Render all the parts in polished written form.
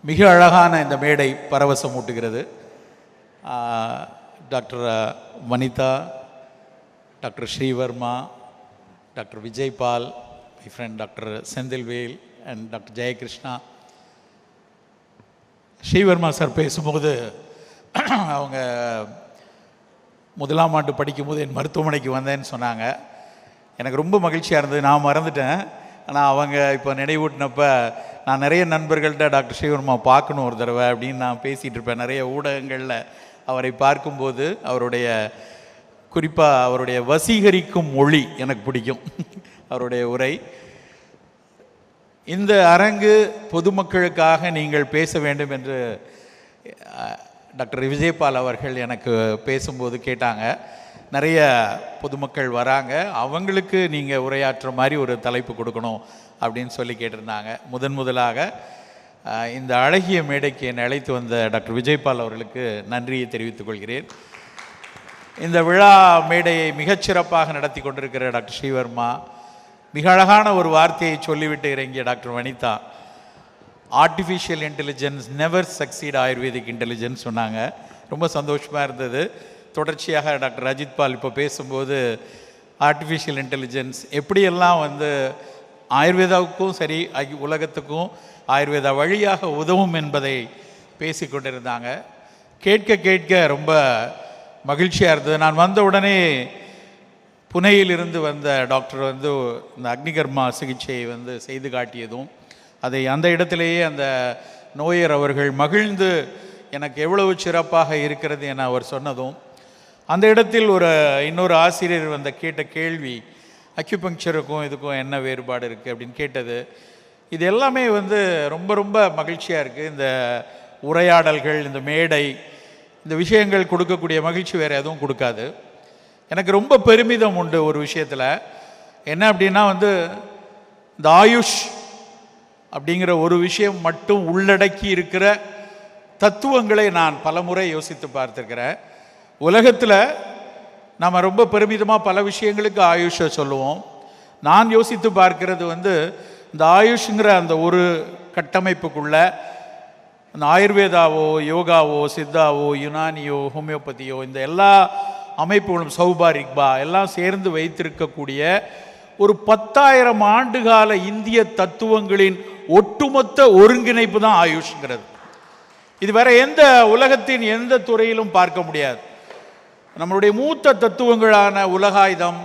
மிக அழகான இந்த மேடை பரவசம் ஊட்டுகிறது. Doctor Vanitha, doctor Srivarma, doctor Vijaypal, my friend doctor Senthilvel and doctor Jayakrishna. Srivarma sir பேசும்போது அவங்க முதலாம் ஆண்டு படிக்கும்போது என் மருத்துவமனைக்கு வந்தேன்னு சொன்னாங்க. எனக்கு ரொம்ப மகிழ்ச்சியாக இருந்தது. நான் மறந்துட்டேன். ஆனால் அவங்க இப்போ நினைவூட்டினப்ப நான் நிறைய நண்பர்கள்ட்ட டாக்டர் ஸ்ரீவர்மா பார்க்கணும் ஒரு தடவை அப்படின்னு நான் பேசிகிட்டு இருப்பேன். நிறைய ஊடகங்களில் அவரை பார்க்கும்போது அவருடைய குறிப்பாக அவருடைய வசீகரிக்கும் மொழி எனக்கு பிடிக்கும். அவருடைய உரை. இந்த அரங்கு பொதுமக்களுக்காக நீங்கள் பேச வேண்டும் என்று டாக்டர் விஜய்பால் அவர்கள் எனக்கு பேசும்போது கேட்டாங்க. நிறைய பொதுமக்கள் வராங்க, அவங்களுக்கு நீங்கள் உரையாற்ற மாதிரி ஒரு தலைப்பு கொடுக்கணும் அப்படின்னு சொல்லி கேட்டிருந்தாங்க. முதலாக இந்த அழகிய மேடைக்கு என்னை அழைத்து வந்த டாக்டர் விஜய்பால் அவர்களுக்கு நன்றியை தெரிவித்துக் கொள்கிறேன். இந்த விழா மேடையை மிகச்சிறப்பாக நடத்தி கொண்டிருக்கிற டாக்டர் ஸ்ரீவர்மா, மிக அழகான ஒரு வார்த்தையை சொல்லிவிட்டு இறங்கிய doctor Vanitha, artificial intelligence never succeed ayurvedic intelligence சொன்னாங்க. ரொம்ப சந்தோஷமாக இருந்தது. தொடர்ச்சியாக டாக்டர் அஜித் பால் இப்போ பேசும்போது ஆர்டிஃபிஷியல் இன்டெலிஜென்ஸ் எப்படியெல்லாம் ஆயுர்வேதாவுக்கும் சரி உலகத்துக்கும் ஆயுர்வேதா வழியாக உதவும் என்பதை பேசி கொண்டிருந்தாங்க. கேட்க ரொம்ப மகிழ்ச்சியாக இருந்தது. நான் வந்த உடனே புனேயிலிருந்து வந்த டாக்டர் இந்த அக்னிகர்மா சிகிச்சையை செய்து காட்டியதும், அதை அந்த இடத்திலேயே அந்த நோயர் அவர்கள் மகிழ்ந்து எனக்கு எவ்வளவு சிறப்பாக இருக்கிறது என அவர் சொன்னதும், அந்த இடத்தில் இன்னொரு ஆசிரியர் கேட்ட கேள்வி, அக்யூபங்க்சருக்கும் இதுக்கும் என்ன வேறுபாடு இருக்குது அப்படின்னு கேட்டது. இது எல்லாமே ரொம்ப மகிழ்ச்சியாக இருக்குது. இந்த உரையாடல்கள், இந்த மேடை, இந்த விஷயங்கள் கொடுக்கக்கூடிய மகிழ்ச்சி வேறு எதுவும் கொடுக்காது. எனக்கு ரொம்ப பெருமிதம் உண்டு ஒரு விஷயத்தில். என்ன அப்படின்னா இந்த ஆயுஷ் அப்படிங்கிற ஒரு விஷயம் மட்டும் உள்ளடக்கி இருக்கிற தத்துவங்களை நான் பலமுறை யோசித்து பார்த்துருக்கிறேன். உலகத்தில் நாம் ரொம்ப பெருமிதமாக பல விஷயங்களுக்கு ஆயுஷை சொல்லுவோம். நான் யோசித்து பார்க்கிறது இந்த ஆயுஷ்ங்கிற அந்த ஒரு கட்டமைப்புக்குள்ள அந்த ஆயுர்வேதாவோ, யோகாவோ, சித்தாவோ, யுனானியோ, ஹோமியோபதியோ, இந்த எல்லா அமைப்புகளும், சௌபாரிக்பா எல்லாம் சேர்ந்து வைத்திருக்கக்கூடிய ஒரு 10,000 ஆண்டுகால இந்திய தத்துவங்களின் ஒட்டுமொத்த ஒருங்கிணைப்பு தான் ஆயுஷ்ங்கிறது. இது வேற எந்த உலகத்தின் எந்த துறையிலும் பார்க்க முடியாது. நம்மளுடைய மூத்த தத்துவங்களான உலகாயுதம்,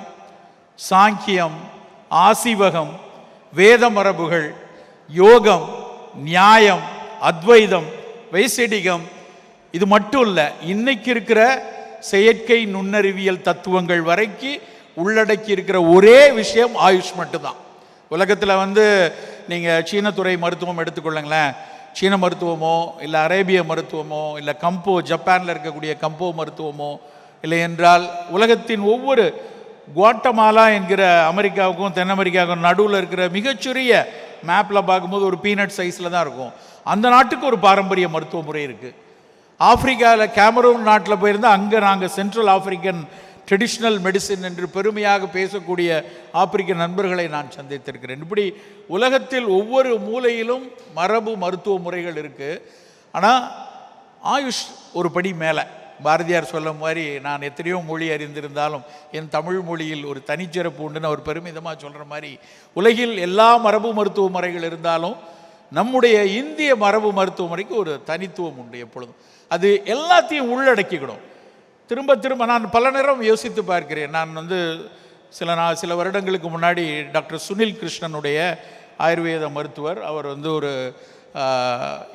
சாங்கியம், ஆசிவகம், வேத மரபுகள், யோகம், நியாயம், அத்வைதம், வைசேடிகம், இது மட்டும் இல்லை, இன்னைக்கு இருக்கிற செயற்கை நுண்ணறிவியல் தத்துவங்கள் வரைக்கும் உள்ளடக்கி இருக்கிற ஒரே விஷயம் ஆயுஷ் மட்டும்தான். உலகத்தில் நீங்கள் சீனத்துறை மருத்துவம் எடுத்துக்கொள்ளுங்களேன். சீன மருத்துவமோ, இல்லை அரேபிய மருத்துவமோ, இல்லை கம்போ, ஜப்பானில் இருக்கக்கூடிய கம்போ மருத்துவமோ, இல்லை என்றால் உலகத்தின் ஒவ்வொரு குவாட்டமாலா என்கிற அமெரிக்காவுக்கும் தென் அமெரிக்காவுக்கும் நடுவில் இருக்கிற மிகச்சிறிய மேப்பில் பார்க்கும்போது ஒரு பீனட் சைஸில் தான் இருக்கும். அந்த நாட்டுக்கு ஒரு பாரம்பரிய மருத்துவ முறை இருக்குது. ஆப்பிரிக்காவில் கேமரூன் நாட்டில் போயிருந்தால் அங்கே நாங்கள் சென்ட்ரல் ஆப்பிரிக்கன் ட்ரெடிஷ்னல் மெடிசின் என்று பெருமையாக பேசக்கூடிய ஆப்பிரிக்க நண்பர்களை நான் சந்தித்திருக்கிறேன். இப்படி உலகத்தில் ஒவ்வொரு மூலையிலும் மரபு மருத்துவ முறைகள் இருக்குது. ஆனால் ஆயுஷ் ஒரு படி மேலே. பாரதியார் சொல்ல மாதிரி, நான் எத்தனையோ மொழி அறிந்திருந்தாலும் என் தமிழ் மொழியில் ஒரு தனிச்சிறப்பு உண்டுன்னு அவர் பெருமிதமாக சொல்கிற மாதிரி, உலகில் எல்லா மரபு மருத்துவ முறைகள் இருந்தாலும் நம்முடைய இந்திய மரபு மருத்துவ முறைக்கு ஒரு தனித்துவம் உண்டு எப்பொழுதும். அது எல்லாத்தையும் உள்ளடக்கிக்கணும். திரும்ப நான் பல நேரம் யோசித்து பார்க்கிறேன். நான் சில வருடங்களுக்கு முன்னாடி டாக்டர் சுனில் கிருஷ்ணனுடைய ஆயுர்வேத மருத்துவர், அவர் ஒரு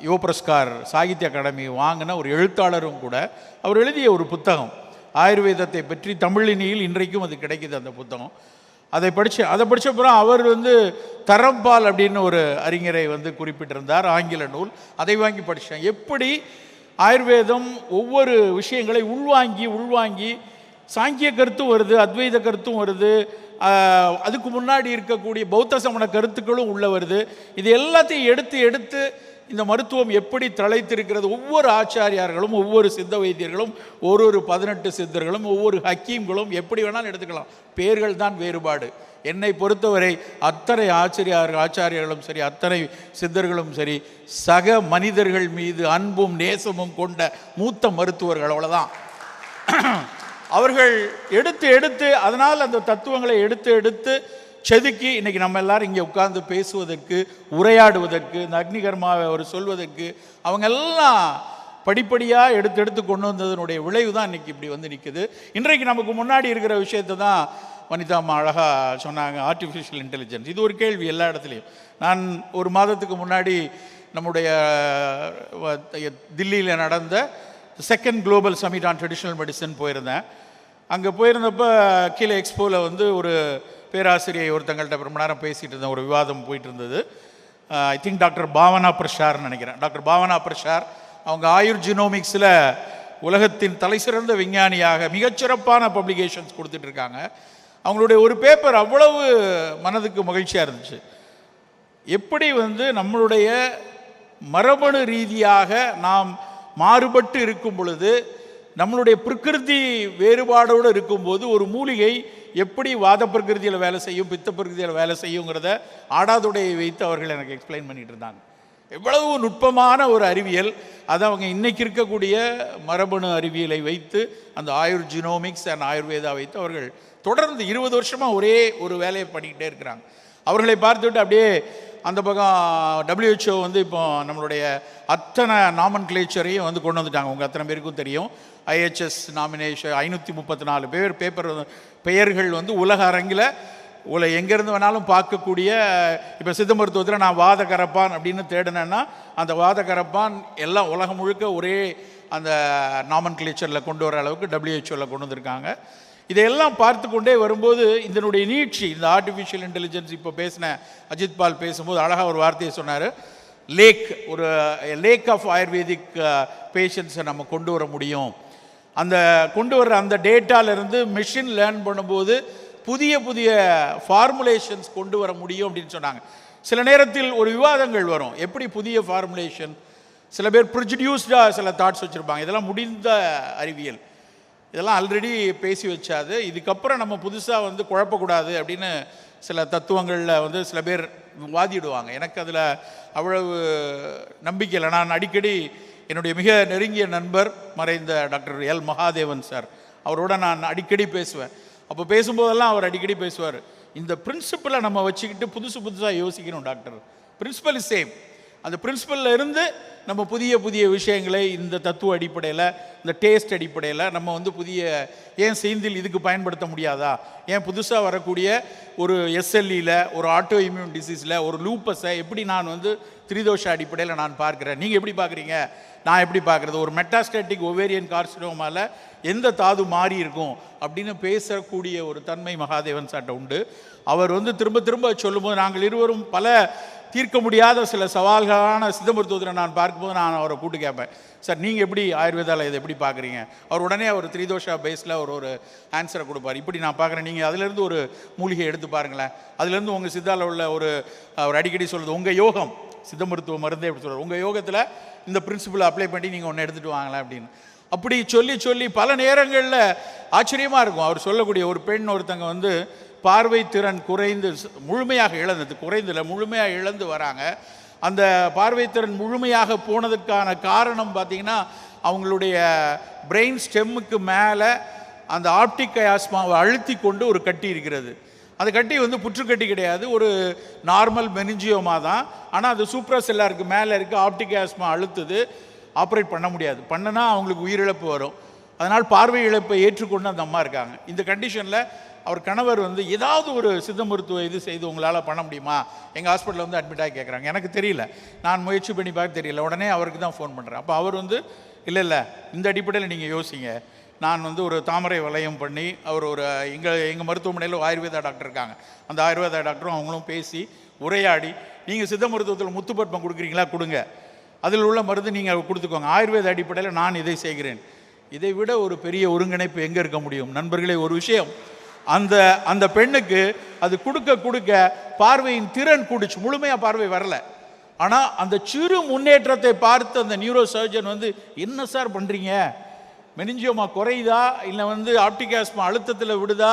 யுவ புரஸ்கார் சாகித்ய அகாடமி வாங்கின ஒரு எழுத்தாளரும் கூட. அவர் எழுதிய ஒரு புத்தகம் ஆயுர்வேதத்தை பற்றி தமிழினியில் இன்றைக்கும் அது கிடைக்குது அந்த புத்தகம். அதை படித்த பிறகு அவர் தரம்பால் அப்படின்னு ஒரு அறிஞரை குறிப்பிட்டிருந்தார், ஆங்கில நூல். அதை வாங்கி படித்தேன். எப்படி ஆயுர்வேதம் ஒவ்வொரு விஷயங்களை உள்வாங்கி சாங்கிய கருத்தும் வருது, அத்வைத கருத்தும் வருது, அதுக்கு முன்னாடி இருக்கக்கூடிய பௌத்த சமண கருத்துக்களும் உள்ள வருது. இது எல்லாத்தையும் எடுத்து இந்த மருத்துவம் எப்படி தழைத்திருக்கிறது. ஒவ்வொரு ஆச்சாரியார்களும், ஒவ்வொரு சித்த வைத்தியர்களும், ஒரு 18 சித்தர்களும், ஒவ்வொரு ஹக்கீம்களும், எப்படி வேணாலும் எடுத்துக்கலாம், பேர்கள் தான் வேறுபாடு. என்னை பொறுத்தவரை அத்தனை ஆச்சாரியர்களும் சரி, அத்தனை சித்தர்களும் சரி, சக மனிதர்கள் மீது அன்பும் நேசமும் கொண்ட மூத்த மருத்துவர்கள், அவ்வளோதான். அவர்கள் எடுத்து அதனால் அந்த தத்துவங்களை எடுத்து செதுக்கி இன்னைக்கு நம்ம எல்லாரும் இங்கே உட்கார்ந்து பேசுவதற்கு, உரையாடுவதற்கு, இந்த அக்னிகர்மாவை அவர் சொல்வதற்கு அவங்க எல்லாம் படிப்படியாக எடுத்து கொண்டு வந்ததனுடைய விளைவு தான் இன்றைக்கி இப்படி வந்து நிற்குது. இன்றைக்கு நமக்கு முன்னாடி இருக்கிற விஷயத்தை தான் வனிதாம்மா அழகாக சொன்னாங்க, ஆர்டிஃபிஷியல் இன்டெலிஜென்ஸ். இது ஒரு கேள்வி எல்லா இடத்துலையும். நான் ஒரு மாதத்துக்கு முன்னாடி நம்முடைய தில்லியில் நடந்த second global submit on traditional medicine போயிருந்தேன். அங்கே போயிருந்தப்போ கீழே எக்ஸ்போவில் வந்து ஒரு பேராசிரியை ஒருத்தங்கள்ட்ட ரொம்ப நேரம் பேசிகிட்டு இருந்தேன், ஒரு விவாதம் போயிட்டு இருந்தது. ஐ திங்க் டாக்டர் பாவனா பிரசார்னு நினைக்கிறேன். டாக்டர் பாவனா பிரசார் அவங்க ஆயுர் ஜினோமிக்ஸில் உலகத்தின் தலைசிறந்த விஞ்ஞானியாக மிகச்சிறப்பான பப்ளிகேஷன்ஸ் கொடுத்துட்ருக்காங்க. அவங்களுடைய ஒரு பேப்பர் அவ்வளவு மனதுக்கு மகிழ்ச்சியாக இருந்துச்சு. எப்படி வந்து நம்மளுடைய மரபணு ரீதியாக நாம் மாறுபட்டு இருக்கும் பொழுது, நம்மளுடைய பிரகிருதி வேறுபாடோடு இருக்கும்போது ஒரு மூலிகை எப்படி வாத பிரகிருதியில் வேலை செய்யும், பித்த பிரகிருதியில் வேலை செய்யுங்கிறத ஆடாதுடையை வைத்து அவர்கள் எனக்கு எக்ஸ்பிளைன் பண்ணிட்டு இருந்தாங்க. எவ்வளவு நுட்பமான ஒரு அறிவியல். அதை அவங்க இன்னைக்கு இருக்கக்கூடிய மரபணு அறிவியலை வைத்து, அந்த ஆயுர் ஜினோமிக்ஸ் அண்ட் ஆயுர்வேதா வைத்து அவர்கள் தொடர்ந்து 20 வருஷமாக ஒரே ஒரு வேலையை பண்ணிக்கிட்டே இருக்கிறாங்க. அவர்களை பார்த்துட்டு அப்படியே அந்த பக்கம் WHO வந்து இப்போ நம்மளுடைய அத்தனை நாமன்கிளேச்சரையும் வந்து கொண்டு வந்துட்டாங்க. உங்கள் அத்தனை பேருக்கும் தெரியும், IHS நாமினேஷன் 534 பேப்பர் பெயர்கள் வந்து உலக அரங்கில் எங்கேருந்து வேணாலும் பார்க்கக்கூடிய. இப்போ சித்த மருத்துவத்தில் நான் வாத கரப்பான் அப்படின்னு தேடினேன்னா அந்த வாத கரப்பான் எல்லாம் உலகம் முழுக்க ஒரே அந்த நாமன்கிளேச்சரில் கொண்டு வர அளவுக்கு WHOவில் கொண்டு வந்திருக்காங்க. இதையெல்லாம் பார்த்து கொண்டே வரும்போது இதனுடைய நீட்சி, இந்த ஆர்டிஃபிஷியல் இன்டெலிஜென்ஸ், இப்போ பேசின அஜித் பால் பேசும்போது அழகாக ஒரு வார்த்தையை சொன்னார். ஒரு லேக் ஆஃப் ஆயுர்வேதிக் பேஷண்ட்ஸை நம்ம கொண்டு வர முடியும். அந்த கொண்டு வர்ற அந்த டேட்டாவிலேருந்து மெஷின் லேர்ன் பண்ணும்போது புதிய ஃபார்முலேஷன்ஸ் கொண்டு வர முடியும் அப்படின்னு சொன்னாங்க. சில நேரத்தில் ஒரு விவாதங்கள் வரும், எப்படி புதிய ஃபார்முலேஷன். சில பேர் ப்ரிஜுடியூஸ்டாக சில தாட்ஸ் வச்சுருப்பாங்க. இதெல்லாம் முடிந்த அறிவியல், இதெல்லாம் ஆல்ரெடி பேசி வச்சாது, இதுக்கப்புறம் நம்ம புதுசாக வந்து குழப்பக்கூடாது அப்படின்னு சில தத்துவங்களில் வந்து சில பேர் வாதிடுவாங்க. எனக்கு அதில் அவ்வளவு நம்பிக்கை இல்லை. நான் அடிக்கடி என்னுடைய மிக நெருங்கிய நண்பர் மறைந்த டாக்டர் எல் மகாதேவன் சார், அவரோட நான் அடிக்கடி பேசுவேன். அப்போ பேசும்போதெல்லாம் அவர் அடிக்கடி பேசுவார், இந்த பிரின்சிபலை நம்ம வச்சுக்கிட்டு புதுசாக யோசிக்கணும் டாக்டர். Principal is same. அந்த பிரின்சிபலில் இருந்து நம்ம புதிய விஷயங்களை இந்த தத்துவ அடிப்படையில், இந்த டேஸ்ட் அடிப்படையில் நம்ம வந்து ஏன் செய்தில் இதுக்கு பயன்படுத்த முடியாதா, ஏன் புதுசாக வரக்கூடிய ஒரு SLEயில், ஒரு ஆட்டோ இம்யூன் டிசீஸில், ஒரு லூப்பஸை எப்படி நான் வந்து திரிதோஷ அடிப்படையில் நான் பார்க்குறேன், நீங்கள் எப்படி பார்க்குறீங்க, நான் எப்படி பார்க்குறது, ஒரு மெட்டாஸ்டாட்டிக் ஒவேரியன் கார்சினோமாவில் எந்த தாது மாறி இருக்கும் அப்படின்னு பேசக்கூடிய ஒரு தன்மை மகாதேவன் சார்ட்ட உண்டு. அவர் வந்து திரும்ப சொல்லும்போது நாங்கள் இருவரும் பல தீர்க்க முடியாத சில சவால்களான சித்த மருத்துவத்தில் நான் பார்க்கும்போது நான் அவரை கூட்டு கேட்பேன், சார் நீங்கள் எப்படி ஆயுர்வேதாவில் இதை எப்படி பார்க்குறீங்க. அவர் உடனே அவர் திரிதோஷா பேஸில் ஒரு ஆன்சரை கொடுப்பார், இப்படி நான் பார்க்குறேன், நீங்கள் அதிலேருந்து ஒரு மூலிகை எடுத்து பாருங்களேன், அதுலேருந்து உங்கள் சித்தாவில் உள்ள அவர் அடிக்கடி சொல்கிறது, உங்கள் யோகம் சித்த மருத்துவ மருந்தே எப்படி சொல்கிறார், உங்கள் யோகத்தில் இந்த பிரின்சிபலை அப்ளை பண்ணி நீங்கள் ஒன்று எடுத்துகிட்டு வாங்களேன் அப்படின்னு. அப்படி சொல்லி பல நேரங்களில் ஆச்சரியமாக இருக்கும். அவர் சொல்லக்கூடிய ஒரு பெண் ஒருத்தங்க வந்து பார்வை திறன் முழுமையாக இழந்து வராங்க. அந்த பார்வை திறன் முழுமையாக போனதுக்கான காரணம் பார்த்திங்கன்னா, அவங்களுடைய பிரெயின் ஸ்டெம்முக்கு மேலே அந்த ஆப்டிக் கயாஸ்மாவை அழுத்தி கொண்டு ஒரு கட்டி இருக்கிறது. அந்த கட்டி வந்து புற்றுக்கட்டி கிடையாது, ஒரு நார்மல் மெனிஞ்சியோமா தான். ஆனால் அது சூப்பரா செல்லாருக்கு மேலே இருக்குது, ஆப்டிக் கயாஸ்மா அழுத்துது, ஆப்ரேட் பண்ண முடியாது. பண்ணனா அவங்களுக்கு உயிரிழப்பு வரும். அதனால் பார்வை இழப்பை ஏற்றுக்கொண்டு அந்த அம்மா இருக்காங்க. இந்த கண்டிஷனில் அவர் கணவர் வந்து ஏதாவது ஒரு சித்த மருத்துவ இது செய்து உங்களால் பண்ண முடியுமா, எங்கள் ஹாஸ்பிட்டலில் வந்து அட்மிட் ஆகி கேட்குறாங்க. எனக்கு தெரியல, நான் முயற்சி பண்ணி பார்க்க தெரியல. உடனே அவருக்கு தான் ஃபோன் பண்ணுறேன். அப்போ அவர் வந்து இல்லை இந்த அடிப்படையில் நீங்கள் யோசிங்க, நான் வந்து ஒரு தாமரை வளையம் பண்ணி அவர் எங்கள் மருத்துவமனையில் ஆயுர்வேதா டாக்டர் இருக்காங்க, அந்த ஆயுர்வேதா டாக்டரும் அவங்களும் பேசி உரையாடி, நீங்கள் சித்த மருத்துவத்தில் முத்துப்பட்டம் கொடுக்குறீங்களா, கொடுங்க, அதில் உள்ள மருந்து நீங்கள் கொடுத்துக்கோங்க, ஆயுர்வேத அடிப்படையில் நான் இதை செய்கிறேன். இதை விட ஒரு பெரிய ஒருங்கிணைப்பு எங்கே இருக்க முடியும் நண்பர்களே. ஒரு விஷயம், அந்த பெண்ணுக்கு அது கொடுக்க பார்வையின் திறன் கூடிச்சு, முழுமையாக பார்வை வரல. ஆனால் அந்த சிறு முன்னேற்றத்தை பார்த்து அந்த நியூரோ சர்ஜன் வந்து, என்ன சார் பண்ணுறீங்க, மெனிஞ்சியோமா குறையுதா இல்லை வந்து ஆப்டிகாஸ்மா அழுத்தத்தில் விடுதா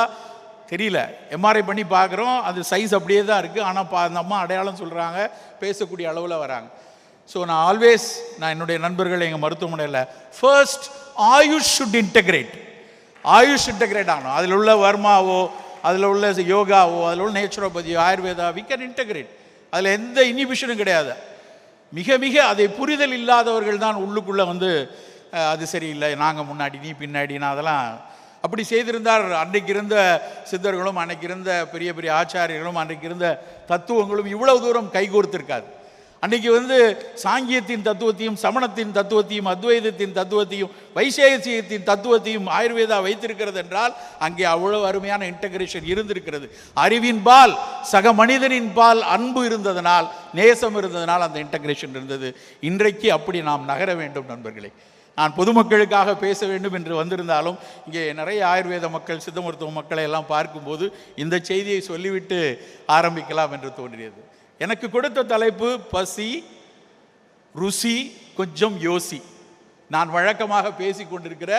தெரியல, எம்ஆர்ஐ பண்ணி பார்க்குறோம், அது சைஸ் அப்படியே தான் இருக்குது, ஆனால் அந்த அம்மா அடையாளம் சொல்கிறாங்க, பேசக்கூடிய அளவில் வராங்க. ஸோ நான் என்னுடைய நண்பர்கள் எங்கள் மருத்துவமனையில் ஃபர்ஸ்ட் ஆயுஷ் ஷுட் இன்டகிரேட் ஆகணும். அதில் உள்ள வர்மாவோ, அதில் உள்ள யோகாவோ, அதில் உள்ள நேச்சுரோபதியோ, ஆயுர்வேதா, வி கேன் இன்டகிரேட். அதில் எந்த இனிபிஷனும் கிடையாது. மிக மிக அதை புரிதல் இல்லாதவர்கள் தான் உள்ளுக்குள்ளே வந்து அது சரியில்லை, நாங்கள் முன்னாடி நீ பின்னாடி, நான் அதெல்லாம் அப்படி செய்திருந்தால் அன்றைக்கு இருந்த சித்தர்களும் அன்றைக்கு இருந்த பெரிய பெரிய ஆச்சாரியர்களும் அன்றைக்கு இருந்த தத்துவங்களும் இவ்வளவு தூரம் கைகோர்த்திருக்காது. அன்றைக்கி வந்து சாங்கியத்தின் தத்துவத்தையும் சமணத்தின் தத்துவத்தையும் அத்வைதத்தின் தத்துவத்தையும் வைசேசியத்தின் தத்துவத்தையும் ஆயுர்வேதா வைத்திருக்கிறது என்றால் அங்கே அவ்வளவு அருமையான இன்டகிரேஷன் இருந்திருக்கிறது. அறிவின் பால் சக மனிதனின் பால் அன்பு இருந்ததனால், நேசம் இருந்ததனால் அந்த இன்டகிரேஷன் இருந்தது. இன்றைக்கு அப்படி நாம் நகர வேண்டும் நண்பர்களே. நான் பொதுமக்களுக்காக பேச வேண்டும் என்று வந்திருந்தாலும் இங்கே நிறைய ஆயுர்வேத மக்கள், சித்த மருத்துவ மக்களை எல்லாம் பார்க்கும்போது இந்த செய்தியை சொல்லிவிட்டு ஆரம்பிக்கலாம் என்று தோன்றியது. எனக்கு கொடுத்த தலைப்பு பசி ருசி கொஞ்சம் யோசி. நான் வழக்கமாக பேசி கொண்டிருக்கிற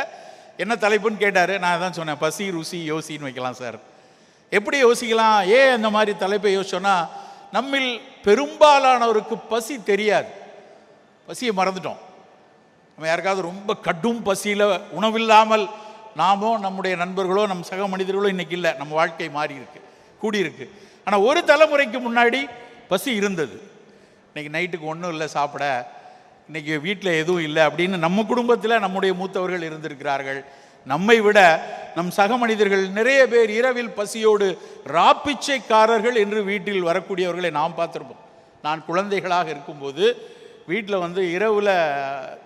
என்ன தலைப்புன்னு கேட்டார். நான் தான் சொன்னேன், பசி ருசி யோசின்னு வைக்கலாம் சார். எப்படி யோசிக்கலாம், ஏன் அந்த மாதிரி தலைப்பை யோசிச்சோன்னா, நம்மில் பெரும்பாலானவருக்கு பசி தெரியாது, பசியை மறந்துட்டோம். நம்ம யாருக்காவது ரொம்ப கடும் பசியில் உணவில்லாமல் நாமோ நம்முடைய நண்பர்களோ நம் சக மனிதர்களோ இன்றைக்கி இல்லை, நம்ம வாழ்க்கை மாறி இருக்கு, கூடியிருக்கு. ஆனால் ஒரு தலைமுறைக்கு முன்னாடி பசி இருந்தது. இன்றைக்கி நைட்டுக்கு ஒன்றும் இல்லை சாப்பிட, இன்றைக்கி வீட்டில் எதுவும் இல்லை அப்படின்னு நம்ம குடும்பத்தில் நம்முடைய மூத்தவர்கள் இருந்திருக்கிறார்கள். நம்மை விட நம் சக மனிதர்கள் நிறைய பேர் இரவில் பசியோடு ராப்பிச்சைக்காரர்கள் என்று வீட்டில் வரக்கூடியவர்களை நாம் பார்த்துருப்போம். நான் குழந்தைகளாக இருக்கும்போது வீட்டில் வந்து இரவில்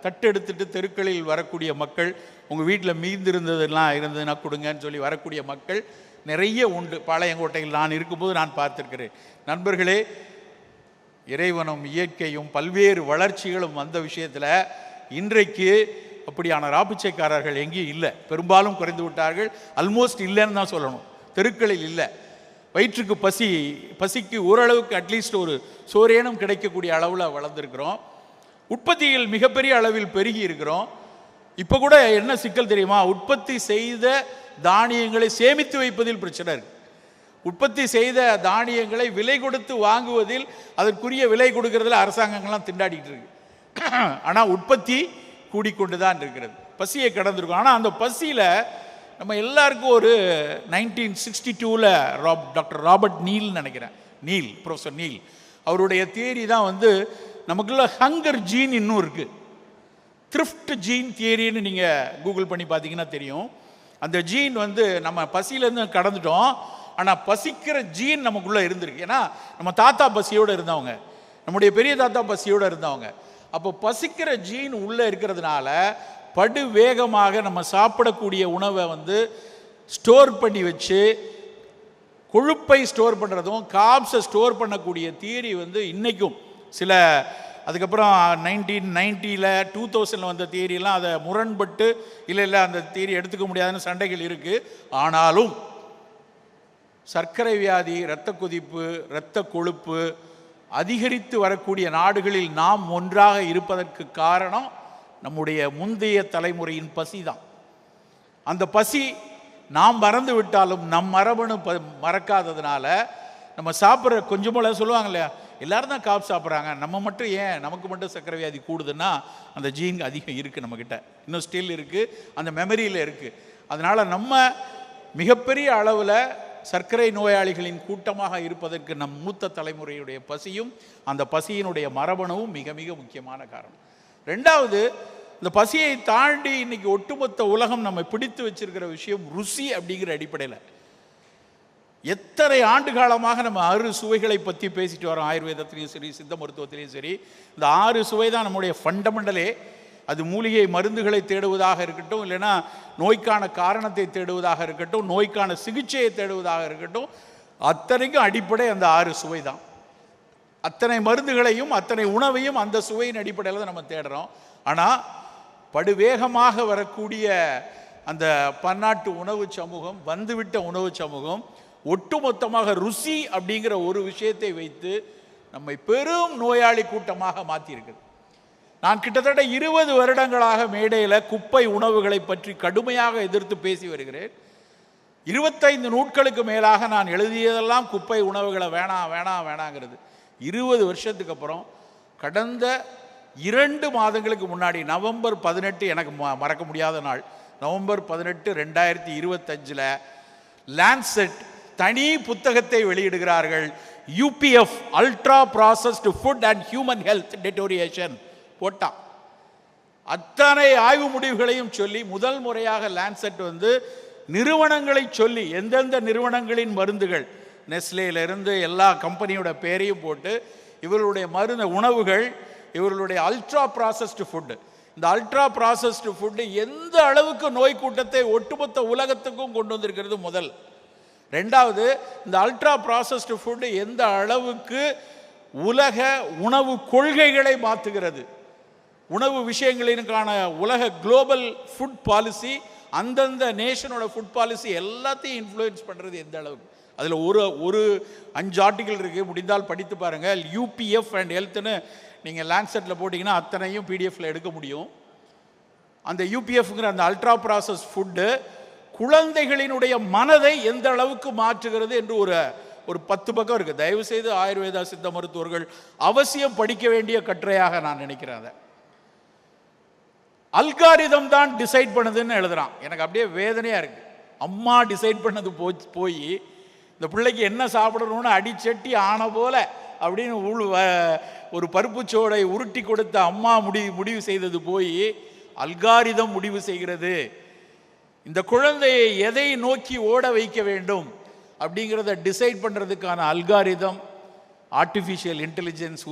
தட்டு எடுத்துட்டு தெருக்களில் வரக்கூடிய மக்கள், உங்கள் வீட்டில் மீந்திருந்ததெல்லாம் இருந்ததுன்னா கொடுங்கன்னு சொல்லி வரக்கூடிய மக்கள் நிறைய உண்டு. பாளையங்கோட்டையில் நான் இருக்கும்போது நான் பார்த்துருக்கிறேன். நண்பர்களே, இறைவனும் இயற்கையும் பல்வேறு வளர்ச்சிகளும் வந்த விஷயத்தில் இன்றைக்கு அப்படியான ராப்பிச்சைக்காரர்கள் எங்கேயும் இல்லை, பெரும்பாலும் குறைந்து விட்டார்கள். ஆல்மோஸ்ட் இல்லைன்னு தான் சொல்லணும். தெருக்களில் இல்லை. வயிற்றுக்கு பசிக்கு ஓரளவுக்கு அட்லீஸ்ட் ஒரு சோரேனும் கிடைக்கக்கூடிய அளவில் வளர்ந்துருக்கிறோம். உற்பத்தியில் மிகப்பெரிய அளவில் பெருகி இருக்கிறோம். இப்போ கூட என்ன சிக்கல் தெரியுமா, உற்பத்தி செய்த தானியங்களை சேமித்து வைப்பதில் பிரச்சனை இருக்கு. உற்பத்தி செய்த தானியங்களை விலை கொடுத்து வாங்குவதில், அதற்குரிய விலை கொடுக்கறதுல அரசாங்கங்கள்லாம் திண்டாடிட்டு இருக்கு. ஆனால் உற்பத்தி கூடிக்கொண்டு தான் இருக்கிறது. பசியை கடந்திருக்கும். ஆனால் அந்த பசியில் நம்ம எல்லாருக்கும் ஒரு 1962 டாக்டர் ராபர்ட் நீல் நினைக்கிறேன், ப்ரொஃபஸர் நீல், அவருடைய தியரி தான் வந்து நமக்குள்ள ஹங்கர் ஜீன் இன்னும் இருக்குது. த்ரிஃப்ட் ஜீன் தியரின்னு நீங்கள் கூகுள் பண்ணி பார்த்தீங்கன்னா தெரியும். அந்த ஜீன் வந்து நம்ம பசியிலேருந்து கடந்துட்டோம், ஆனால் பசிக்கிற ஜீன் நமக்குள்ளே இருந்திருக்கு. ஏன்னா நம்ம தாத்தா பசியோடு இருந்தவங்க, நம்முடைய பெரிய தாத்தா பசியோடு இருந்தவங்க. அப்போ பசிக்கிற ஜீன் உள்ளே இருக்கிறதுனால படு வேகமாக நம்ம சாப்பிடக்கூடிய உணவை வந்து ஸ்டோர் பண்ணி வச்சு, கொழுப்பை ஸ்டோர் பண்ணுறதும் காப்ஸை ஸ்டோர் பண்ணக்கூடிய தியரி வந்து இன்றைக்கும் சில, அதுக்கப்புறம் 1990 2000 வந்த தியரியெல்லாம் அதை முரண்பட்டு இல்லை அந்த தியரி எடுத்துக்க முடியாதுன்னு சண்டைகள் இருக்குது. ஆனாலும் சர்க்கரை வியாதி, இரத்த கொதிப்பு, இரத்த கொழுப்பு அதிகரித்து வரக்கூடிய நாடுகளில் நாம் ஒன்றாக இருப்பதற்கு காரணம் நம்முடைய முந்தைய தலைமுறையின் பசி தான். அந்த பசி நாம் மறந்து விட்டாலும் நம் மரபணு மறக்காததுனால நம்ம சாப்பிட்ற கொஞ்சம் போல சொல்லுவாங்க இல்லையா, எல்லாரும் தான் காப்பு சாப்பிட்றாங்க, நம்ம மட்டும் ஏன், நமக்கு மட்டும் சர்க்கரை வியாதி கூடுதுன்னா அந்த ஜீன் அதிகம் இருக்குது நம்மக்கிட்ட, இன்னும் ஸ்டில் இருக்குது, அந்த மெமரியில் இருக்குது. அதனால் நம்ம மிகப்பெரிய அளவில் சர்க்கரை நோயாளிகளின் கூட்டமாக இருப்பதற்கு நம் மூத்த தலைமுறையுடைய பசியும் அந்த பசியினுடைய மரபணுவும் மிக மிக முக்கியமான காரணம். ரெண்டாவது, இந்த பசியை தாண்டி இன்னைக்கு ஒட்டுமொத்த உலகம் நம்ம பிடித்து வச்சிருக்கிற விஷயம் ருசி அப்படிங்கிற அடிப்படையில். எத்தனை ஆண்டு காலமாக நம்ம 6 சுவைகளை பற்றி பேசிட்டு வரோம், ஆயுர்வேதத்திலையும் சரி சித்த மருத்துவத்திலையும் சரி. இந்த 6 சுவை தான் நம்முடைய ஃபண்டமெண்டலே. அது மூலிகை மருந்துகளை தேடுவதாக இருக்கட்டும், இல்லைன்னா நோய்க்கான காரணத்தை தேடுவதாக இருக்கட்டும், நோய்க்கான சிகிச்சையை தேடுவதாக இருக்கட்டும், அத்தனைக்கும் அடிப்படை அந்த 6 சுவை தான். அத்தனை மருந்துகளையும் அத்தனை உணவையும் அந்த சுவையின் அடிப்படையில் தான் நம்ம தேடுறோம். ஆனால் படுவேகமாக வரக்கூடிய அந்த பன்னாட்டு உணவு சமூகம், வந்துவிட்ட உணவு சமூகம் ஒட்டுமொத்தமாக ருசி அப்படிங்கிற ஒரு விஷயத்தை வைத்து நம்மை பெரும் நோயாளி கூட்டமாக மாற்றியிருக்குது. நான் கிட்டத்தட்ட 20 வருடங்களாக மேடையில் குப்பை உணவுகளை பற்றி கடுமையாக எதிர்த்து பேசி வருகிறேன். 25 நூட்களுக்கு மேலாக நான் எழுதியதெல்லாம் குப்பை உணவுகளை வேணாம் வேணாம் வேணாங்கிறது. 20 வருஷத்துக்கு அப்புறம் கடந்த 2 மாதங்களுக்கு முன்னாடி நவம்பர் 18, எனக்கு மறக்க முடியாத நாள், நவம்பர் 18, 2025 லான்செட் தனி புத்தகத்தை வெளியிடுகிறார்கள். UPF, ultra processed food and human health deterioration போட்டான். அத்தனை ஆய்வு முடிவுகளையும் சொல்லி முதல் முறையாக லான்செட் நிறுவனங்களை சொல்லி எந்தெந்த நிறுவனங்களின் மருந்துகள், நெஸ்லேயிலிருந்து எல்லா கம்பெனியோட பேரையும் போட்டு இவர்களுடைய மருந்து உணவுகள், இவர்களுடைய அல்ட்ரா ப்ராசஸ்டு ஃபுட்டு, இந்த அல்ட்ரா ப்ராசஸ்டு ஃபுட்டு எந்த அளவுக்கு நோய் கூட்டத்தை ஒட்டுமொத்த உலகத்துக்கும் கொண்டு வந்திருக்கிறது முதல். ரெண்டாவது, இந்த அல்ட்ரா ப்ராசஸ்டு ஃபுட்டு எந்த அளவுக்கு உலக உணவு கொள்கைகளை மாற்றுகிறது, உணவு விஷயங்களினுக்கான உலக குளோபல் ஃபுட் பாலிசி, அந்தந்த நேஷனோட ஃபுட் பாலிசி எல்லாத்தையும் இன்ஃப்ளூயன்ஸ் பண்ணுறது எந்த அளவுக்கு. அதில் ஒரு 5 ஆர்டிகிள் இருக்குது, முடிந்தால் படித்து பாருங்கள். யூபிஎஃப் அண்ட் ஹெல்த்னு நீங்கள் லான்செட்டில் போட்டிங்கன்னா அத்தனையும் பிடிஎஃப்பில் எடுக்க முடியும். அந்த யூபிஎஃப்ங்கிற அந்த அல்ட்ரா ப்ராசஸ் ஃபுட்டு குழந்தைகளினுடைய மனதை எந்த அளவுக்கு மாற்றுகிறது என்று ஒரு 10 பக்கம் இருக்குது. தயவுசெய்து ஆயுர்வேதா சித்த மருத்துவர்கள் அவசியம் படிக்க வேண்டிய கட்டுரையாக நான் நினைக்கிறேன். அதை அல்காரிதம் தான் டிசைட் பண்ணுதுன்னு எழுதுறான். எனக்கு அப்படியே வேதனையாக இருக்குது. அம்மா டிசைட் பண்ணது போய் இந்த பிள்ளைக்கு என்ன சாப்பிடணும்னு அடிச்சட்டி ஆன போல அப்படின்னு ஒரு பருப்புச்சோடை உருட்டி கொடுத்த அம்மா முடிவு செய்தது போய் அல்காரிதம் முடிவு செய்கிறது. இந்த குழந்தையை எதை நோக்கி ஓட வைக்க வேண்டும் அப்படிங்கிறத டிசைட் பண்ணுறதுக்கான அல்காரிதம் ஆர்டிஃபிஷியல் இன்டெலிஜென்ஸ்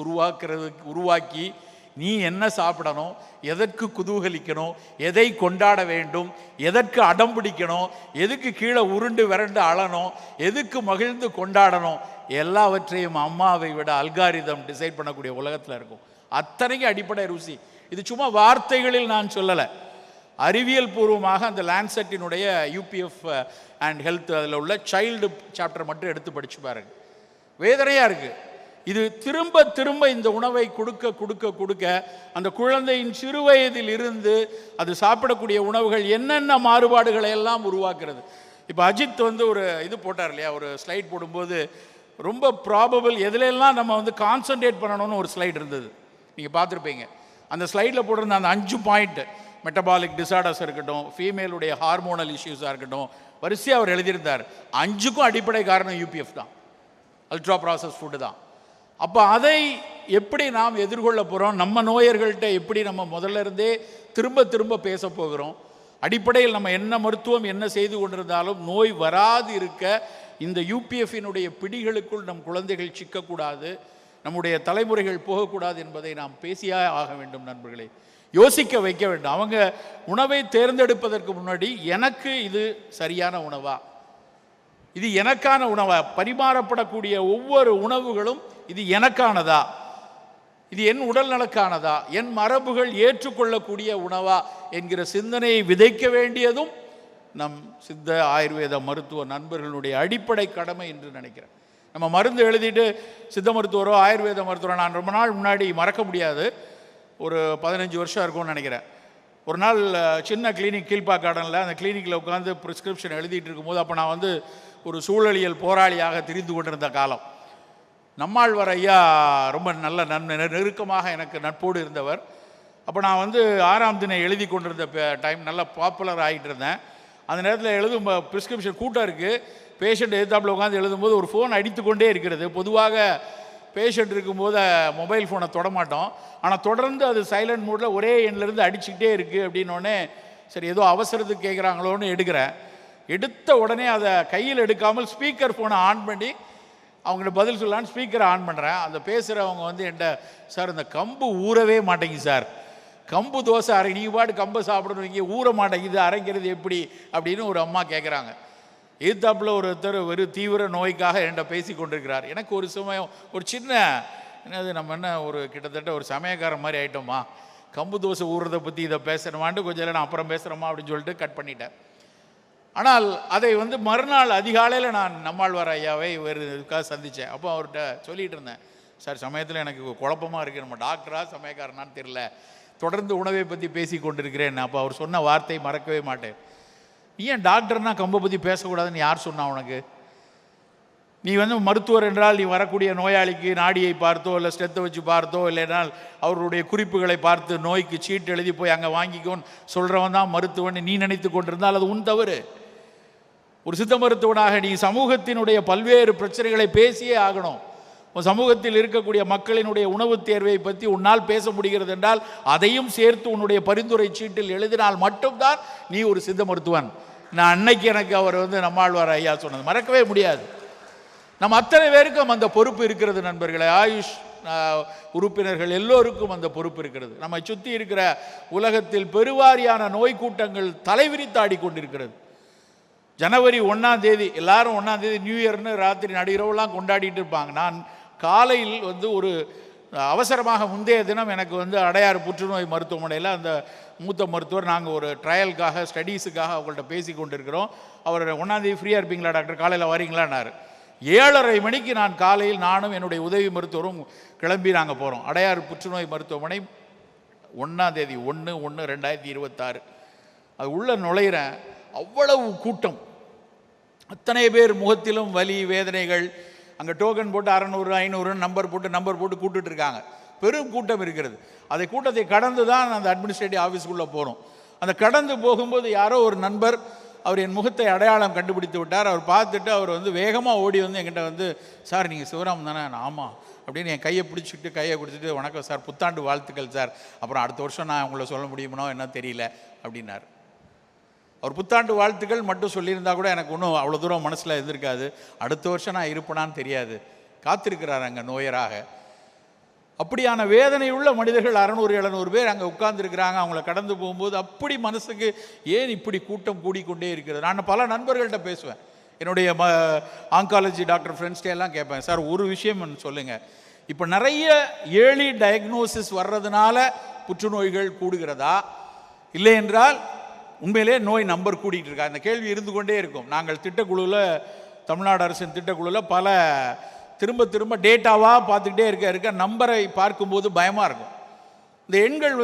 உருவாக்கி நீ என்ன சாப்பிடணும், எதற்கு குதூகலிக்கணும், எதை கொண்டாட வேண்டும், எதற்கு அடம் பிடிக்கணும், எதுக்கு கீழே உருண்டு விரண்டு அழணும், எதுக்கு மகிழ்ந்து கொண்டாடணும், எல்லாவற்றையும் அம்மாவை விட அல்காரிதம் டிசைட் பண்ணக்கூடிய உலகத்தில் இருக்கும். அத்தனைக்கு அடிப்படை ருசி. இது சும்மா வார்த்தைகளில் நான் சொல்லலை, அறிவியல் பூர்வமாக அந்த லான்செட்டினுடைய யூபிஎஃப் அண்ட் ஹெல்த் அதில் உள்ள சைல்டு சாப்டர் மட்டும் எடுத்து படிச்சு பாருங்க. வேதனையாக இருக்குது. இது திரும்ப திரும்ப இந்த உணவை கொடுக்க அந்த குழந்தையின் சிறு வயதில் இருந்து அது சாப்பிடக்கூடிய உணவுகள் என்னென்ன மாறுபாடுகளை எல்லாம் உருவாக்குறது. இப்போ அஜித் ஒரு இது போட்டார் இல்லையா, ஒரு ஸ்லைட் போடும்போது ரொம்ப ப்ராபபிள் எதுலெல்லாம் நம்ம கான்சன்ட்ரேட் பண்ணணும்னு ஒரு ஸ்லைட் இருந்தது, நீங்கள் பார்த்துருப்பீங்க. அந்த ஸ்லைடில் போட்டிருந்த அந்த 5 பாயிண்ட், மெட்டபாலிக் டிசார்டர்ஸ் இருக்கட்டும், ஃபீமேலுடைய ஹார்மோனல் இஷ்யூஸாக இருக்கட்டும், வரிசையாக அவர் எழுதியிருந்தார். 5க்கும் அடிப்படை காரணம் யூபிஎஃப் தான், அல்ட்ரா ப்ராசஸ் ஃபுட்டு தான். அப்போ அதை எப்படி நாம் எதிர்கொள்ள போகிறோம், நம்ம நோயர்கள்ட்ட எப்படி நம்ம முதல்ல இருந்தே திரும்ப திரும்ப பேச போகிறோம். அடிப்படையில் நம்ம என்ன மருத்துவம் என்ன செய்து கொண்டிருந்தாலும் நோய் வராது இருக்க இந்த யூபிஎஃபினுடைய பிடிகளுக்குள் நம் குழந்தைகள் சிக்கக்கூடாது, நம்முடைய தலைமுறைகள் போகக்கூடாது என்பதை நாம் பேசியே ஆக வேண்டும். நண்பர்களே, யோசிக்க வைக்க வேண்டும். அவங்க உணவை தேர்ந்தெடுப்பதற்கு முன்னாடி எனக்கு இது சரியான உணவா, இது எனக்கான உணவா, பரிமாறப்படக்கூடிய ஒவ்வொரு உணவுகளும் இது எனக்கானதா, இது என் உடல் நலக்கானதா, என் மரபுகள் ஏற்றுக்கொள்ளக்கூடிய உணவா என்கிற சிந்தனையை விதைக்க வேண்டியதும் நம் சித்த ஆயுர்வேத மருத்துவ நண்பர்களுடைய அடிப்படை கடமை என்று நினைக்கிறேன். நம்ம மருந்து எழுதிட்டு சித்த மருத்துவரோ ஆயுர்வேத மருத்துவரோ, நான் ரொம்ப நாள் முன்னாடி மறக்க முடியாது, ஒரு 15 வருஷம் இருக்கும்னு நினைக்கிறேன். ஒரு நாள் சின்ன கிளினிக் கீழ்பாக் கார்டனில், அந்த கிளினிக்கில் உட்காந்து ப்ரிஸ்கிரிப்ஷன் எழுதிட்டு இருக்கும்போது, அப்போ நான் ஒரு சூழலியல் போராளியாக திரிந்து கொண்டிருந்த காலம். நம்மாழ்வார் ஐயா ரொம்ப நல்ல நெருக்கமாக எனக்கு நட்போடு இருந்தவர். அப்போ நான் 6ஆம் தினம் எழுதி கொண்டிருந்த டைம், நல்லா பாப்புலர் ஆகிட்டு இருந்தேன். அந்த நேரத்தில் எழுதும் ப்ரிஸ்கிரிப்ஷன் கூட்டம் இருக்குது, பேஷண்ட் எதிர்த்தாப்பில் உட்காந்து எழுதும்போது ஒரு ஃபோன் அடித்து கொண்டே இருக்கிறது. பொதுவாக பேஷண்ட் இருக்கும்போது மொபைல் ஃபோனை தொடமாட்டோம், ஆனால் தொடர்ந்து அது சைலண்ட் மோடில் ஒரே எண்ணிலேருந்து அடிச்சுக்கிட்டே இருக்குது. அப்படின்னோடனே சரி ஏதோ அவசரத்துக்கு கேட்குறாங்களோன்னு எடுக்கிறேன். எடுத்த உடனே அதை கையில் எடுக்காமல் ஸ்பீக்கர் ஃபோனை ஆன் பண்ணி அவங்கள்ட்ட பதில் சொல்லலான்னு ஸ்பீக்கரை ஆன் பண்ணுறேன். அந்த பேசுகிறவங்க என்கிட்ட, சார் இந்த கம்பு ஊறவே மாட்டேங்குது சார், கம்பு தோசை அரை, நீங்கள் பாட்டு கம்பை சாப்பிடணும், இங்கே ஊற மாட்டேங்குது, அரைக்கிறது எப்படி அப்படின்னு ஒரு அம்மா கேட்குறாங்க. எதிர்த்தாப்பில் ஒருத்தர் வெறும் தீவிர நோய்க்காக என்கிட்ட பேசி கொண்டிருக்கிறார். எனக்கு ஒரு சமயம் ஒரு சின்ன என்னது, நம்ம என்ன கிட்டத்தட்ட ஒரு சமயக்காரன் மாதிரி ஆகிட்டோமா, கம்பு தோசை ஊறுறதை பற்றி இதை பேசணுமான்ட்டு கொஞ்சம் இல்லை நான் அப்புறம் பேசுகிறோமா அப்படின்னு சொல்லிட்டு கட் பண்ணிட்டேன். ஆனால் அதை மறுநாள் அதிகாலையில் நான் நம்மாழ்வார் ஐயாவை வேறு இதுக்காக சந்தித்தேன். அப்போ அவர்கிட்ட சொல்லிகிட்டு இருந்தேன், சார் சமயத்தில் எனக்கு குழப்பமாக இருக்குது, நம்ம டாக்டரா சமயக்காரனான்னு தெரியல, தொடர்ந்து உணவை பற்றி பேசி கொண்டிருக்கிறேன். அப்போ அவர் சொன்ன வார்த்தை மறக்கவே மாட்டேன். ஏன் டாக்டர்னா கம்பை பற்றி பேசக்கூடாதுன்னு யார் சொன்னா உனக்கு? நீ மருத்துவர் என்றால் நீ வரக்கூடிய நோயாளிக்கு நாடியை பார்த்தோ இல்லை ஸ்டெத்தை வச்சு பார்த்தோ இல்லைனால் அவருடைய குறிப்புகளை பார்த்து நோய்க்கு சீட்டு எழுதி போய் அங்கே வாங்கிக்கோன்னு சொல்கிறவன் தான் மருத்துவன் நீ நினைத்து கொண்டிருந்தால் அது உன் தவறு. ஒரு சித்த மருத்துவனாக நீ சமூகத்தினுடைய பல்வேறு பிரச்சனைகளை பேசியே ஆகணும். உன் சமூகத்தில் இருக்கக்கூடிய மக்களினுடைய உணவு தேர்வை பற்றி உன்னால் பேச முடிகிறது என்றால் அதையும் சேர்த்து உன்னுடைய பரிந்துரை சீட்டில் எழுதினால் மட்டும்தான் நீ ஒரு சித்த மருத்துவன். நான் அன்னைக்கு எனக்கு அவர் நம்மாழ்வார் ஐயா சொன்னது மறக்கவே முடியாது. நம்ம அத்தனை பேருக்கும் அந்த பொறுப்பு இருக்கிறது நண்பர்களே. ஆயுஷ் உறுப்பினர்கள் எல்லோருக்கும் அந்த பொறுப்பு இருக்கிறது. நம்மை சுற்றி இருக்கிற உலகத்தில் பெருவாரியான நோய் கூட்டங்கள் தலைவிரித்தாடி கொண்டிருக்கிறது. ஜனவரி 1ஆம் தேதி எல்லாரும் 1ஆம் தேதி நியூ இயர்னு ராத்திரி நடுஇரவுலாம் கொண்டாடிட்டு இருப்பாங்க. நான் காலையில் ஒரு அவசரமாக முந்தைய தினம் எனக்கு அடையாறு புற்றுநோய் மருத்துவமனையில் அந்த மூத்த மருத்துவர் நாங்கள் ஒரு ட்ரையலுக்காக ஸ்டடீஸுக்காக அவங்கள்ட்ட பேசி கொண்டிருக்கிறோம். அவர் 1ஆம் தேதி ஃப்ரீயாக இருப்பீங்களா டாக்டர், காலையில் வரீங்களான்னாரு. 7:30 மணிக்கு நான் காலையில் நானும் என்னுடைய உதவி மருத்துவரும் கிளம்பி நாங்கள் போகிறோம். அடையாறு புற்றுநோய் மருத்துவமனை 1ஆம் தேதி 1/1/2026 அது உள்ளே நுழையிறேன். அவ்வளவு கூட்டம், அத்தனை பேர் முகத்திலும் வலி வேதனைகள். அங்கே டோக்கன் போட்டு 600 500 நம்பர் போட்டு கூப்பிட்டு இருக்காங்க. பெரும் கூட்டம் இருக்கிறது. அதை கூட்டத்தை கடந்து தான் அந்த அட்மினிஸ்ட்ரேட்டிவ் ஆஃபீஸ்க்குள்ளே போகிறோம். அந்த கடந்து போகும்போது யாரோ ஒரு நண்பர் அவர் என் முகத்தை அடையாளம் கண்டுபிடித்து விட்டார். அவர் பார்த்துட்டு அவர் வேகமாக ஓடி என்கிட்ட சார் நீங்கள் சிவராம் தானே? ஆமாம் அப்படின்னு என் கையை பிடிச்சிட்டு கையை கொடுத்துட்டு வணக்கம் சார், புத்தாண்டு வாழ்த்துக்கள் சார், அப்புறம் அடுத்த வருஷம் நான் உங்களை சொல்ல முடியுமோ என்ன தெரியல அப்படின்னார். அவர் புத்தாண்டு வாழ்த்துக்கள் மட்டும் சொல்லியிருந்தா கூட எனக்கு ஒன்றும் அவ்வளோ தூரம் மனசில் இருந்திருக்காது. அடுத்த வருஷம் நான் இருப்பேனான்னு தெரியாது. காத்திருக்கிறார் அங்கே நோயராக. அப்படியான வேதனை உள்ள மனிதர்கள் 600-700 பேர் அங்கே உட்கார்ந்துருக்கிறாங்க. அவங்கள கடந்து போகும்போது அப்படி மனசுக்கு ஏன் இப்படி கூட்டம் கூடிக்கொண்டே இருக்கிறது. நான் பல நண்பர்கள்ட்ட பேசுவேன், என்னுடைய ஆங்காலஜி டாக்டர் ஃப்ரெண்ட்ஸ்டே எல்லாம் கேட்பேன், சார் ஒரு விஷயம் சொல்லுங்கள், இப்போ நிறைய ஏர்லி டயக்னோசிஸ் வர்றதுனால புற்றுநோய்கள் கூடுகிறதா, இல்லை என்றால் உண்மையிலே நோய் நம்பர் கூடிட்டு இருக்கா? இந்த கேள்வி இருந்து கொண்டே இருக்கும். நாங்கள் திட்டக்குழுவில், தமிழ்நாடு அரசின் திட்டக்குழுவில் பல திரும்ப டேட்டாவாக பார்த்துக்கிட்டே இருக்க நம்பரை பார்க்கும்போது பயமாக இருக்கும். இந்த எண்கள்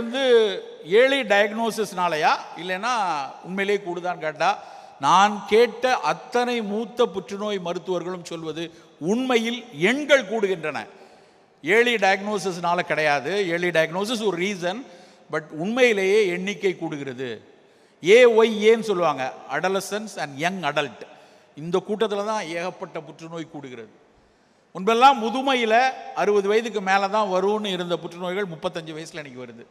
ஏர்லி டயக்னோசிஸ்னாலையா இல்லைன்னா உண்மையிலே கூடுதான்னு கேட்டால் நான் கேட்ட அத்தனை மூத்த புற்றுநோய் மருத்துவர்களும் சொல்வது உண்மையில் எண்கள் கூடுகின்றன. ஏர்லி டயக்னோசிஸ்னால கிடையாது. ஏர்லி டயக்னோசிஸ் ஒரு ரீசன், பட் உண்மையிலேயே எண்ணிக்கை கூடுகிறது. ஏஒய்ஏன்னு சொல்லுவாங்க, அடலசன்ஸ் அண்ட் யங் அடல்ட். இந்த கூட்டத்தில் தான் ஏகப்பட்ட புற்றுநோய் கூடுகிறது. முன்பெல்லாம் முதுமையில் 60 வயதுக்கு மேலே தான் வரும்னு இருந்த புற்றுநோய்கள் 35 வயசில் இன்றைக்கி வருது.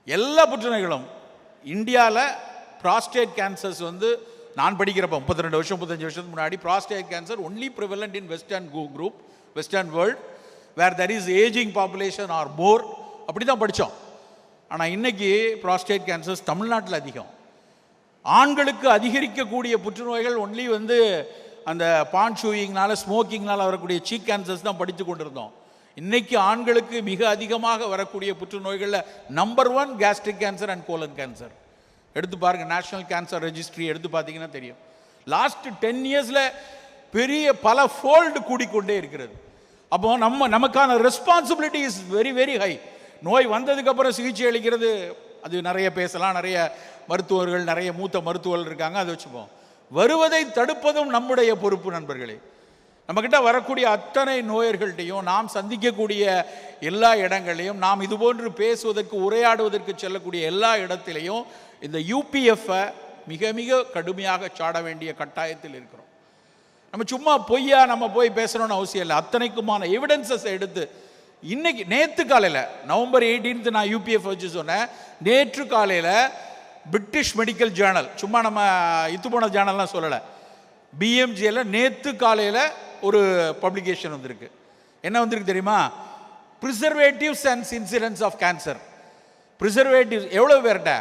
எல்லா புற்றுநோய்களும் இந்தியாவில் ப்ராஸ்டேட் கேன்சர்ஸ் நான் படிக்கிறப்ப 32 வருஷம் 35 வருஷத்துக்கு முன்னாடி prostate cancer only prevalent in western group, western world, where there is ageing population or more, அப்படி தான் படித்தோம். ஆனால் இன்றைக்கி ப்ராஸ்டேட் கேன்சர்ஸ் தமிழ்நாட்டில் அதிகம். ஆண்களுக்கு அதிகரிக்கக்கூடிய புற்றுநோய்கள் ஒன்லி அந்த பான் ஷூயிங்னால ஸ்மோக்கிங்னால் வரக்கூடிய சீக் கேன்சர்ஸ் தான் படித்து கொண்டிருந்தோம். இன்றைக்கி ஆண்களுக்கு மிக அதிகமாக வரக்கூடிய புற்றுநோய்களில் number 1 gastric cancer and colon cancer. எடுத்து பாருங்கள், நேஷனல் கேன்சர் ரெஜிஸ்ட்ரி எடுத்து பார்த்தீங்கன்னா தெரியும். லாஸ்ட் 10 இயர்ஸில் பெரிய பல ஃபோல்டு கூடிக்கொண்டே இருக்கிறது. அப்போ நமக்கான responsibility is very very high. நோய் வந்ததுக்கப்புறம் சிகிச்சை அளிக்கிறது அது நிறைய பேசலாம், நிறைய மருத்துவர்கள் நிறைய மூத்த மருத்துவர்கள் இருக்காங்க, அதை வச்சுப்போம். வருவதை தடுப்பதும் நம்முடைய பொறுப்பு நண்பர்களே. நம்மக்கிட்ட வரக்கூடிய அத்தனை நோயர்கள்ட்டையும் நாம் சந்திக்கக்கூடிய எல்லா இடங்களையும் நாம் இதுபோன்று பேசுவதற்கு உரையாடுவதற்கு செல்லக்கூடிய எல்லா இடத்திலையும் இந்த யூபிஎஃப்பை மிக மிக கடுமையாக சாட வேண்டிய கட்டாயத்தில் இருக்கிறோம். நம்ம சும்மா பொய்யா நம்ம போய் பேசணும்னு அவசியம் இல்லை. அத்தனைக்குமான எவிடன்சஸ் எடுத்து நேற்று காலையில் நவம்பர் 18 நான் யூபிஎஃப் வச்சு சொன்னேன். நேற்று காலையில் பிரிட்டிஷ் மெடிக்கல் ஜேர்னல், சும்மா நம்ம போன ஜேர்னல்லாம் சொல்லலை, பிஎம்ஜியில் நேற்று காலையில் ஒரு பப்ளிகேஷன் வந்திருக்கு. என்ன வந்திருக்கு தெரியுமா? Preservatives and incidence of cancer. Preservatives எவ்வளோ பேர்கிட்ட?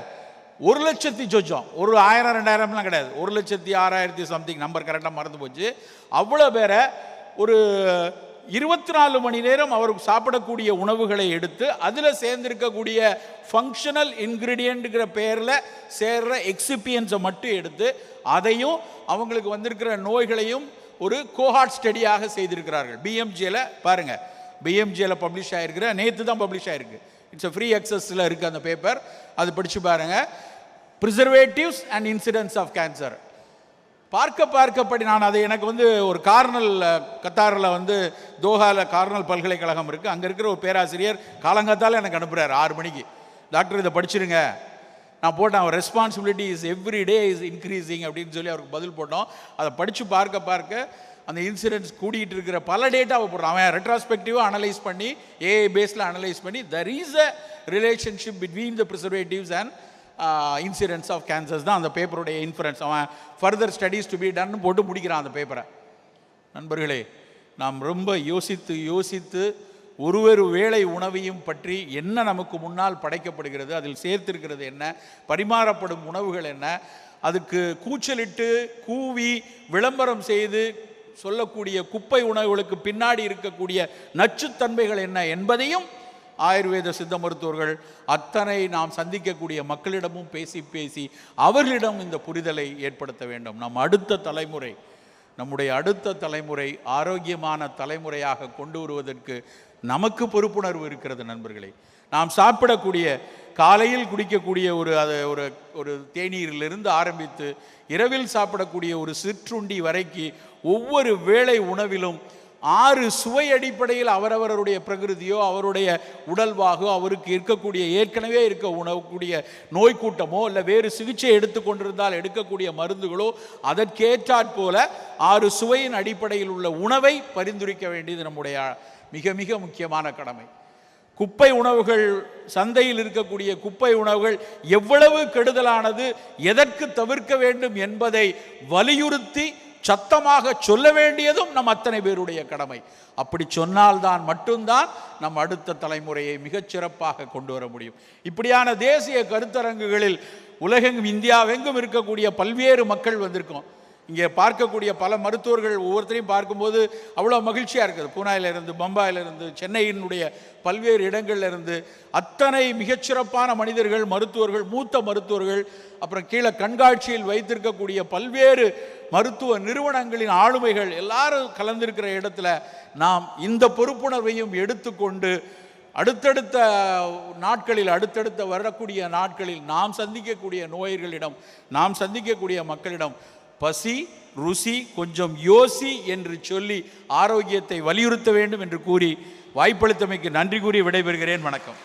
1,00,000 சொச்சம், ஒரு 1000 2000லாம் கிடையாது, 1,06,000 சம்திங், நம்பர் கரெக்டாக மறந்து போச்சு. அவ்வளோ பேரை ஒரு 24 மணி நேரம் அவர் சாப்பிடக்கூடிய உணவுகளை எடுத்து அதில் சேர்ந்திருக்கக்கூடிய ஃபங்க்ஷனல் இன்கிரீடியன்ட்ங்கிற பேரில் சேர்ற எக்ஸிபியன்ஸை மட்டும் எடுத்து அதையும் அவங்களுக்கு வந்திருக்கிற நோய்களையும் ஒரு கோஹார்ட் ஸ்டடியாக செய்திருக்கிறார்கள். பிஎம்ஜியில் பாருங்கள், பிஎம்ஜியில் பப்ளிஷ் ஆகிருக்கிற, நேற்று தான் பப்ளிஷ் ஆகிருக்கு. இட்ஸ் ஃப்ரீ அக்சஸில் இருக்குது அந்த பேப்பர், அது படித்து பாருங்கள். Preservatives and incidents of cancer. பார்க்கப்படி நான் அதை எனக்கு ஒரு கார்னல், கத்தாரில் தோஹாவில் கார்னல் பல்கலைக்கழகம் இருக்குது, அங்கே இருக்கிற ஒரு பேராசிரியர் காலங்காத்தால் எனக்கு அனுப்புகிறார் 6 மணிக்கு, டாக்டர் இதை படிச்சிருங்க. நான் போட்டேன், அவர் responsibility is every day is increasing அப்படின்னு சொல்லி அவருக்கு பதில் போட்டோம். அதை படித்து பார்க்க அந்த இன்சிடென்ட்ஸ் கூடிகிட்டு இருக்கிற பல டேட்டாவை போடுறான். அவன் ரெட்ராஸ்பெக்டிவாக அனலைஸ் பண்ணி, ஏஐ பேஸில் அனலைஸ் பண்ணி, there is a relationship between the preservatives and incidents of cancers தான் அந்த பேப்பருடைய இன்ஃபரன்ஸ். அவன் further studies to be done போட்டு முடிக்கிறான் அந்த பேப்பரை. நண்பர்களே, நாம் ரொம்ப யோசித்து ஒரு வேளை உணவையும் பற்றி என்ன நமக்கு முன்னால் படைக்கப்படுகிறது, அதில் சேர்த்திருக்கிறது என்ன, பரிமாறப்படும் உணவுகள் என்ன, அதுக்கு கூச்சலிட்டு கூவி விளம்பரம் செய்து சொல்லக்கூடிய குப்பை உணவுகளுக்கு பின்னாடி இருக்கக்கூடிய நச்சுத்தன்மைகள் என்ன என்பதையும் ஆயுர்வேத சித்த மருத்துவர்கள் அத்தனை நாம் சந்திக்கக்கூடிய மக்களிடமும் பேசி அவர்களிடம் இந்த புரிதலை ஏற்படுத்த வேண்டும். நம்முடைய அடுத்த தலைமுறை ஆரோக்கியமான தலைமுறையாக கொண்டு வருவதற்கு நமக்கு பொறுப்புணர்வு இருக்கிறது. நண்பர்களே, நாம் சாப்பிடக்கூடிய காலையில் குடிக்கக்கூடிய ஒரு தேநீரிலிருந்து ஆரம்பித்து இரவில் சாப்பிடக்கூடிய ஒரு சிற்றுண்டி வரைக்கு ஒவ்வொரு வேளை உணவிலும் 6 சுவை அடிப்படையில் அவரவருடைய பிரகிருதியோ அவருடைய உடல்வாகோ அவருக்கு இருக்கக்கூடிய ஏற்கனவே உணவக்கூடிய நோய் கூட்டமோ இல்லை வேறு சிகிச்சை எடுத்துக்கொண்டிருந்தால் எடுக்கக்கூடிய மருந்துகளோ அதற்கேற்றாற் போல 6 சுவையின் அடிப்படையில் உள்ள உணவை பரிந்துரைக்க வேண்டியது நம்முடைய மிக மிக முக்கியமான கடமை. குப்பை உணவுகள், சந்தையில் இருக்கக்கூடிய குப்பை உணவுகள் எவ்வளவு கெடுதலானது, எதற்கு தவிர்க்க வேண்டும் என்பதை வலியுறுத்தி சத்தமாக சொல்ல வேண்டியதும் நம் அத்தனை பேருடைய கடமை. அப்படி சொன்னால்தான் மட்டும்தான் நம் அடுத்த தலைமுறையை மிகச்சிறப்பாக கொண்டு வர முடியும். இப்படியான தேசிய கருத்தரங்குகளில் உலகெங்கும், இந்தியாவெங்கும் இருக்கக்கூடிய பல்வேறு மக்கள் வந்திருக்கோம். இங்கே பார்க்கக்கூடிய பல மருத்துவர்கள் ஒவ்வொருத்தரையும் பார்க்கும்போது அவ்வளோ மகிழ்ச்சியாக இருக்குது. பூனாயிலிருந்து, பம்பாயிலிருந்து, சென்னையினுடைய பல்வேறு இடங்கள்லேருந்து அத்தனை மிகச்சிறப்பான மனிதர்கள், மருத்துவர்கள், மூத்த மருத்துவர்கள், அப்புறம் கீழே கண்காட்சியில் வைத்திருக்கக்கூடிய பல்வேறு மருத்துவ நிறுவனங்களின் ஆளுமைகள் எல்லாரும் கலந்திருக்கிற இடத்துல நாம் இந்த பொறுப்புணர்வையும் எடுத்துக்கொண்டு அடுத்தடுத்த நாட்களில், அடுத்தடுத்த வரக்கூடிய நாட்களில் நாம் சந்திக்கக்கூடிய நோயர்களிடம், நாம் சந்திக்கக்கூடிய மக்களிடம் பசி, ருசி, கொஞ்சம் யோசி என்று சொல்லி ஆரோக்கியத்தை வலியுறுத்த வேண்டும் என்று கூறி வாய்ப்பளித்தமைக்கு நன்றி கூறி விடைபெறுகிறேன். வணக்கம்.